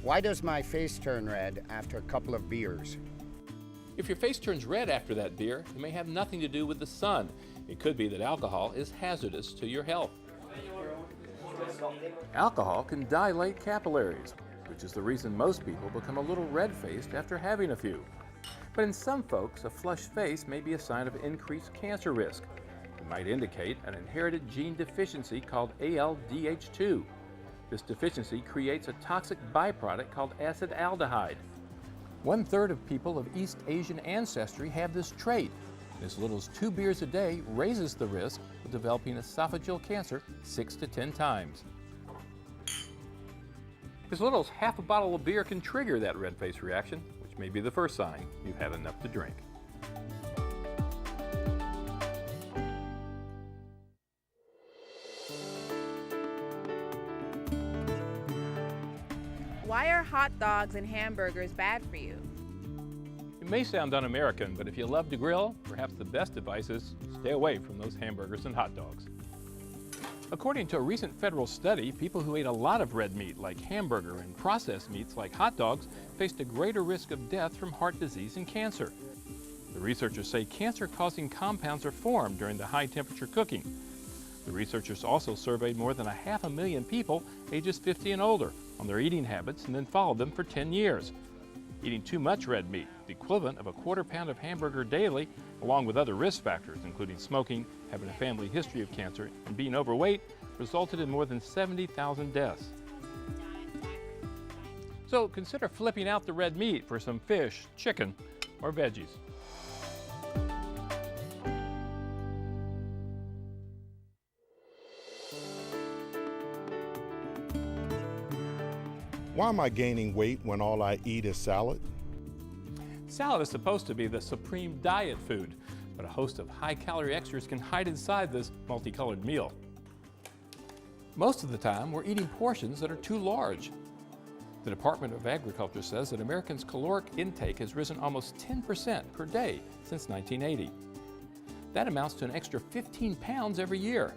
Why does my face turn red after a couple of beers? If your face turns red after that beer, it may have nothing to do with the sun. It could be that alcohol is hazardous to your health. Alcohol can dilate capillaries, which is the reason most people become a little red-faced after having a few. But in some folks, a flushed face may be a sign of increased cancer risk. It might indicate an inherited gene deficiency called ALDH2. This deficiency creates a toxic byproduct called acetaldehyde. 1/3 of people of East Asian ancestry have this trait. As little as 2 beers a day raises the risk of developing esophageal cancer 6 to 10 times. As little as half a bottle of beer can trigger that red face reaction, which may be the first sign you've had enough to drink. Why are hot dogs and hamburgers bad for you? It may sound un-American, but if you love to grill, perhaps the best advice is stay away from those hamburgers and hot dogs. According to a recent federal study, people who ate a lot of red meat like hamburger and processed meats like hot dogs faced a greater risk of death from heart disease and cancer. The researchers say cancer-causing compounds are formed during the high-temperature cooking. The researchers also surveyed more than 500,000 people ages 50 and older on their eating habits and then followed them for 10 years. Eating too much red meat, the equivalent of a 1/4 pound of hamburger daily, along with other risk factors, including smoking, having a family history of cancer, and being overweight, resulted in more than 70,000 deaths. So consider flipping out the red meat for some fish, chicken, or veggies. Why am I gaining weight when all I eat is salad? Salad is supposed to be the supreme diet food, but a host of high-calorie extras can hide inside this multicolored meal. Most of the time, we're eating portions that are too large. The Department of Agriculture says that Americans' caloric intake has risen almost 10% per day since 1980. That amounts to an extra 15 pounds every year.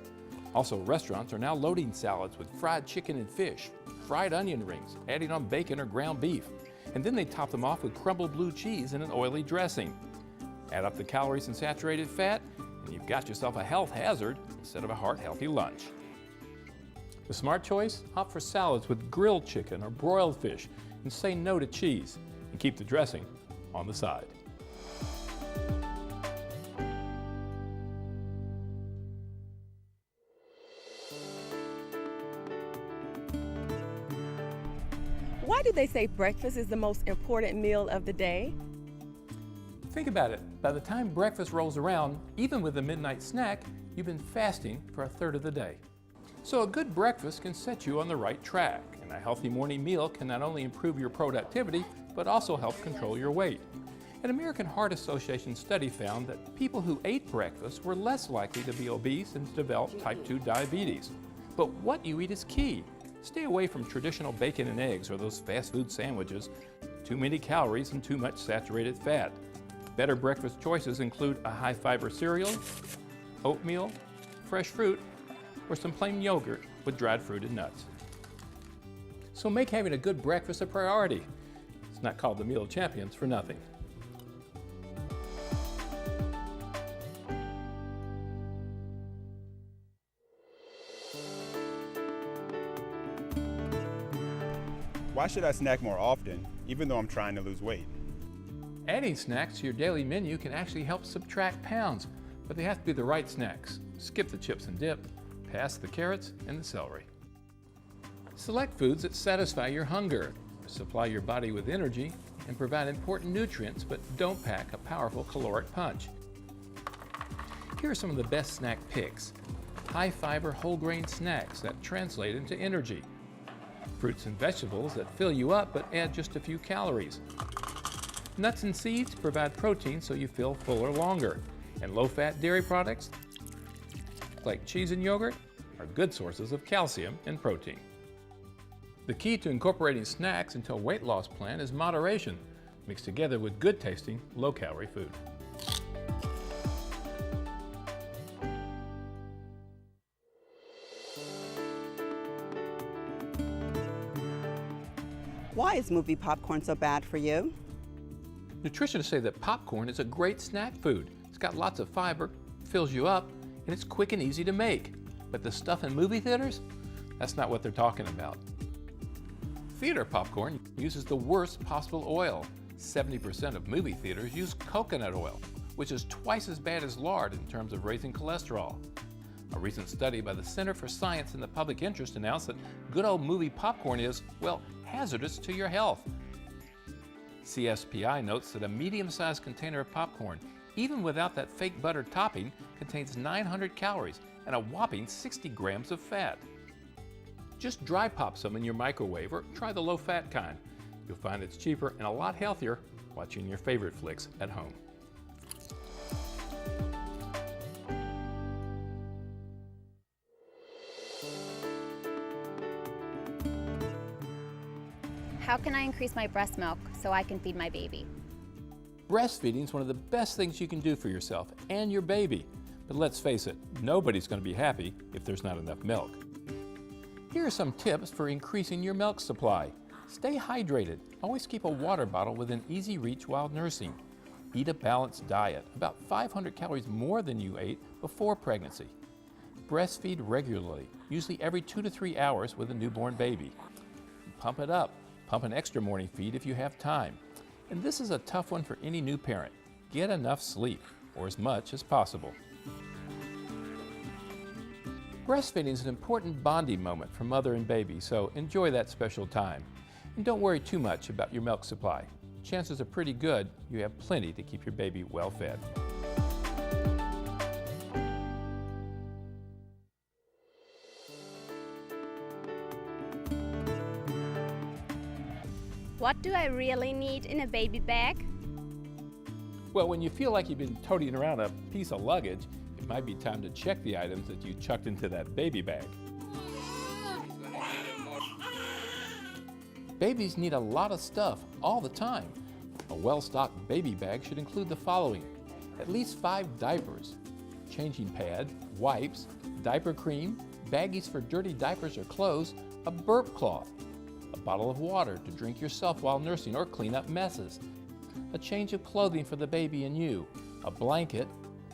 Also, restaurants are now loading salads with fried chicken and fish, fried onion rings, adding on bacon or ground beef, and then they top them off with crumbled blue cheese and an oily dressing. Add up the calories and saturated fat, and you've got yourself a health hazard instead of a heart-healthy lunch. The smart choice? Opt for salads with grilled chicken or broiled fish, and say no to cheese, and keep the dressing on the side. Why do they say breakfast is the most important meal of the day? Think about it. By the time breakfast rolls around, even with a midnight snack, you've been fasting for 1/3 of the day. So a good breakfast can set you on the right track, and a healthy morning meal can not only improve your productivity, but also help control your weight. An American Heart Association study found that people who ate breakfast were less likely to be obese and to develop type 2 diabetes. But what you eat is key. Stay away from traditional bacon and eggs or those fast food sandwiches. Too many calories and too much saturated fat. Better breakfast choices include a high-fiber cereal, oatmeal, fresh fruit, or some plain yogurt with dried fruit and nuts. So make having a good breakfast a priority. It's not called the Meal of Champions for nothing. Why should I snack more often, even though I'm trying to lose weight? Adding snacks to your daily menu can actually help subtract pounds, but they have to be the right snacks. Skip the chips and dip, past the carrots and the celery. Select foods that satisfy your hunger, supply your body with energy, and provide important nutrients, but don't pack a powerful caloric punch. Here are some of the best snack picks. High-fiber whole grain snacks that translate into energy. Fruits and vegetables that fill you up but add just a few calories. Nuts and seeds provide protein so you feel fuller longer. And low-fat dairy products, like cheese and yogurt, are good sources of calcium and protein. The key to incorporating snacks into a weight loss plan is moderation, mixed together with good-tasting, low-calorie food. Why is movie popcorn so bad for you? Nutritionists say that popcorn is a great snack food. It's got lots of fiber, fills you up, and it's quick and easy to make. But the stuff in movie theaters? That's not what they're talking about. Theater popcorn uses the worst possible oil. 70% of movie theaters use coconut oil, which is twice as bad as lard in terms of raising cholesterol. A recent study by the Center for Science and the Public Interest announced that good old movie popcorn is, well, hazardous to your health. CSPI notes that a medium-sized container of popcorn, even without that fake butter topping, contains 900 calories and a whopping 60 grams of fat. Just dry pop some in your microwave or try the low-fat kind. You'll find it's cheaper and a lot healthier watching your favorite flicks at home. How can I increase my breast milk so I can feed my baby? Breastfeeding is one of the best things you can do for yourself and your baby. But let's face it, nobody's going to be happy if there's not enough milk. Here are some tips for increasing your milk supply. Stay hydrated. Always keep a water bottle within easy reach while nursing. Eat a balanced diet, about 500 calories more than you ate before pregnancy. Breastfeed regularly, usually every 2 to 3 hours with a newborn baby. Pump it up. Pump an extra morning feed if you have time. And this is a tough one for any new parent. Get enough sleep, or as much as possible. Breastfeeding is an important bonding moment for mother and baby, so enjoy that special time. And don't worry too much about your milk supply. Chances are pretty good you have plenty to keep your baby well fed. What do I really need in a baby bag? Well, when you feel like you've been toting around a piece of luggage, it might be time to check the items that you chucked into that baby bag. Babies need a lot of stuff all the time. A well-stocked baby bag should include the following: at least 5 diapers, changing pad, wipes, diaper cream, baggies for dirty diapers or clothes, a burp cloth, a bottle of water to drink yourself while nursing or clean up messes, a change of clothing for the baby and you, a blanket,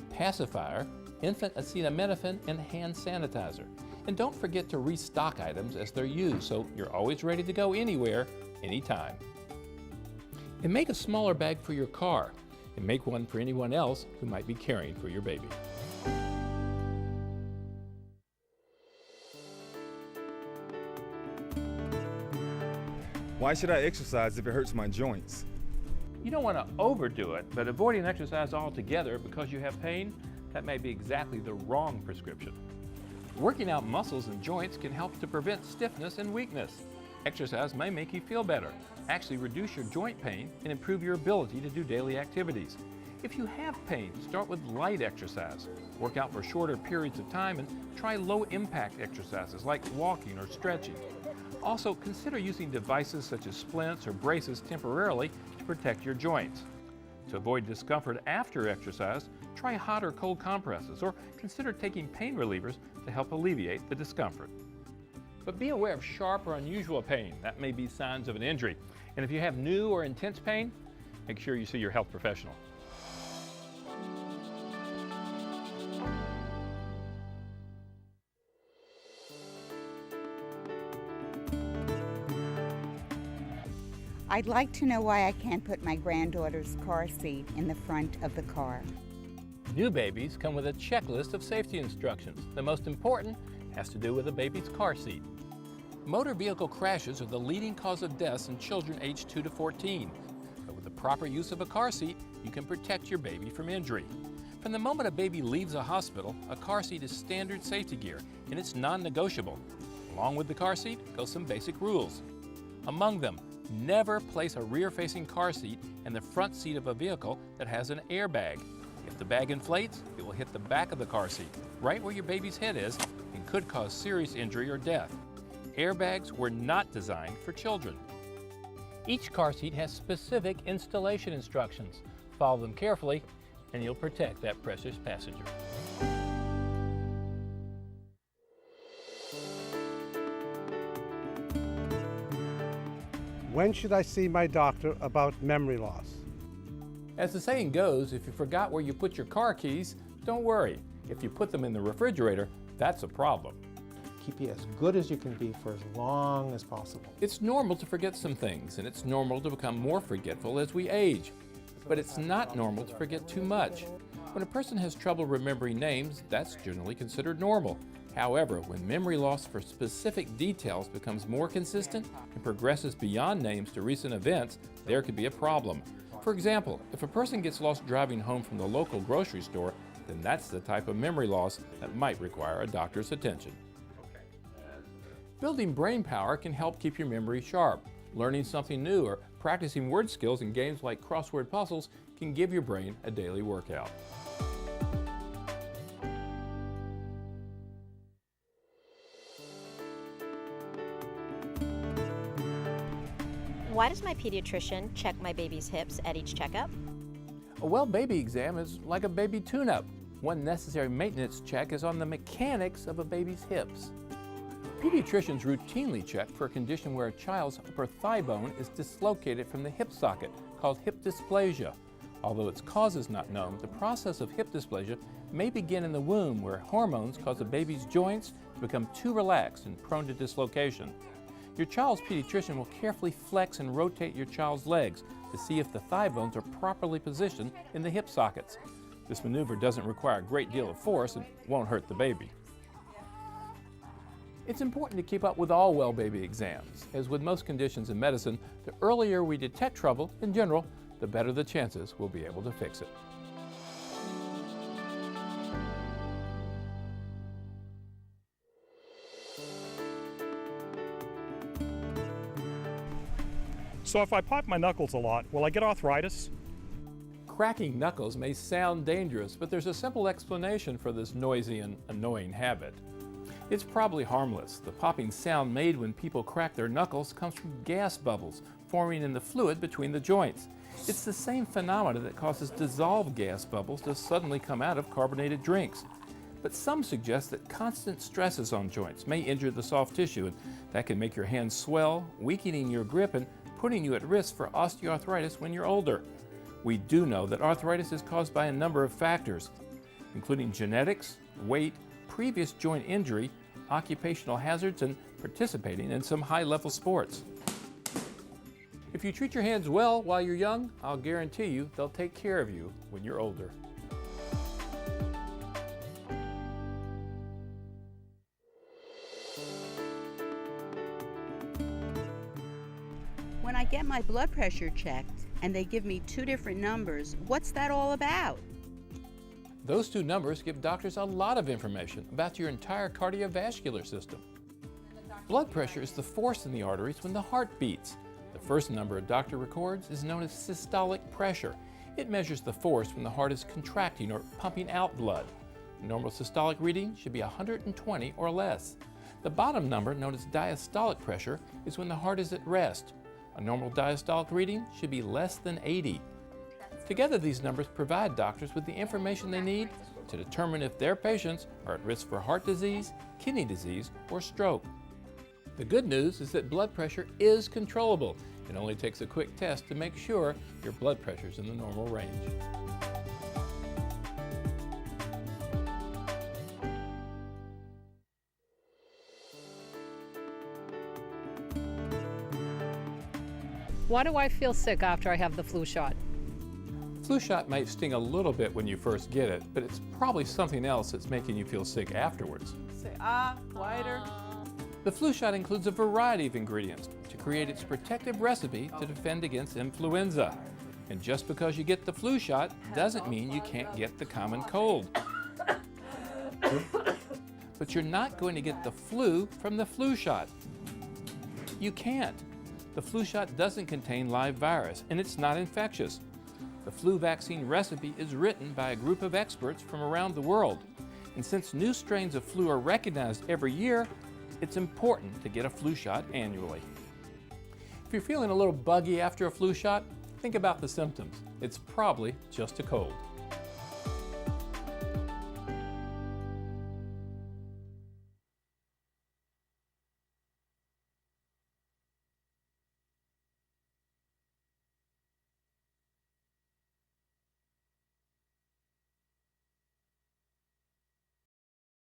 pacifier, infant acetaminophen, and hand sanitizer. And don't forget to restock items as they're used so you're always ready to go anywhere, anytime. And make a smaller bag for your car, and make one for anyone else who might be caring for your baby. Why should I exercise if it hurts my joints? You don't want to overdo it, but avoiding exercise altogether because you have pain, that may be exactly the wrong prescription. Working out muscles and joints can help to prevent stiffness and weakness. Exercise may make you feel better, actually reduce your joint pain, and improve your ability to do daily activities. If you have pain, start with light exercise. Work out for shorter periods of time and try low-impact exercises like walking or stretching. Also, consider using devices such as splints or braces temporarily to protect your joints. To avoid discomfort after exercise, try hot or cold compresses or consider taking pain relievers to help alleviate the discomfort. But be aware of sharp or unusual pain. That may be signs of an injury. And if you have new or intense pain, make sure you see your health professional. I'd like to know why I can't put my granddaughter's car seat in the front of the car. New babies come with a checklist of safety instructions. The most important has to do with a baby's car seat. Motor vehicle crashes are the leading cause of deaths in children aged 2 to 14. But with the proper use of a car seat, you can protect your baby from injury. From the moment a baby leaves a hospital, a car seat is standard safety gear, and it's non-negotiable. Along with the car seat go some basic rules. Among them, never place a rear-facing car seat in the front seat of a vehicle that has an airbag. If the bag inflates, it will hit the back of the car seat, right where your baby's head is, and could cause serious injury or death. Airbags were not designed for children. Each car seat has specific installation instructions. Follow them carefully, and you'll protect that precious passenger. When should I see my doctor about memory loss? As the saying goes, if you forgot where you put your car keys, don't worry. If you put them in the refrigerator, that's a problem. Keep you as good as you can be for as long as possible. It's normal to forget some things, and it's normal to become more forgetful as we age. But it's not normal to forget too much. When a person has trouble remembering names, that's generally considered normal. However, when memory loss for specific details becomes more consistent and progresses beyond names to recent events, there could be a problem. For example, if a person gets lost driving home from the local grocery store, then that's the type of memory loss that might require a doctor's attention. Building brain power can help keep your memory sharp. Learning something new or practicing word skills in games like crossword puzzles can give your brain a daily workout. Why does my pediatrician check my baby's hips at each checkup? A well baby exam is like a baby tune-up. One necessary maintenance check is on the mechanics of a baby's hips. Pediatricians routinely check for a condition where a child's upper thigh bone is dislocated from the hip socket, called hip dysplasia. Although its cause is not known, the process of hip dysplasia may begin in the womb, where hormones cause a baby's joints to become too relaxed and prone to dislocation. Your child's pediatrician will carefully flex and rotate your child's legs to see if the thigh bones are properly positioned in the hip sockets. This maneuver doesn't require a great deal of force and won't hurt the baby. It's important to keep up with all well baby exams. As with most conditions in medicine, the earlier we detect trouble, in general, the better the chances we'll be able to fix it. So if I pop my knuckles a lot, will I get arthritis? Cracking knuckles may sound dangerous, but there's a simple explanation for this noisy and annoying habit. It's probably harmless. The popping sound made when people crack their knuckles comes from gas bubbles forming in the fluid between the joints. It's the same phenomena that causes dissolved gas bubbles to suddenly come out of carbonated drinks. But some suggest that constant stresses on joints may injure the soft tissue, and that can make your hands swell, weakening your grip and putting you at risk for osteoarthritis when you're older. We do know that arthritis is caused by a number of factors, including genetics, weight, previous joint injury, occupational hazards, and participating in some high-level sports. If you treat your hands well while you're young, I'll guarantee you they'll take care of you when you're older. When I get my blood pressure checked and they give me two different numbers, what's that all about? Those two numbers give doctors a lot of information about your entire cardiovascular system. Blood pressure is the force in the arteries when the heart beats. The first number a doctor records is known as systolic pressure. It measures the force when the heart is contracting or pumping out blood. A normal systolic reading should be 120 or less. The bottom number, known as diastolic pressure, is when the heart is at rest. A normal diastolic reading should be less than 80. Together, these numbers provide doctors with the information they need to determine if their patients are at risk for heart disease, kidney disease, or stroke. The good news is that blood pressure is controllable. It only takes a quick test to make sure your blood pressure is in the normal range. Why do I feel sick after I have the flu shot? Flu shot might sting a little bit when you first get it, but it's probably something else that's making you feel sick afterwards. Say quieter. The flu shot includes a variety of ingredients to create its protective recipe to defend against influenza. And just because you get the flu shot doesn't mean you can't get the common cold. But you're not going to get the flu from the flu shot. You can't. The flu shot doesn't contain live virus, and it's not infectious. The flu vaccine recipe is written by a group of experts from around the world. And since new strains of flu are recognized every year, it's important to get a flu shot annually. If you're feeling a little buggy after a flu shot, think about the symptoms. It's probably just a cold.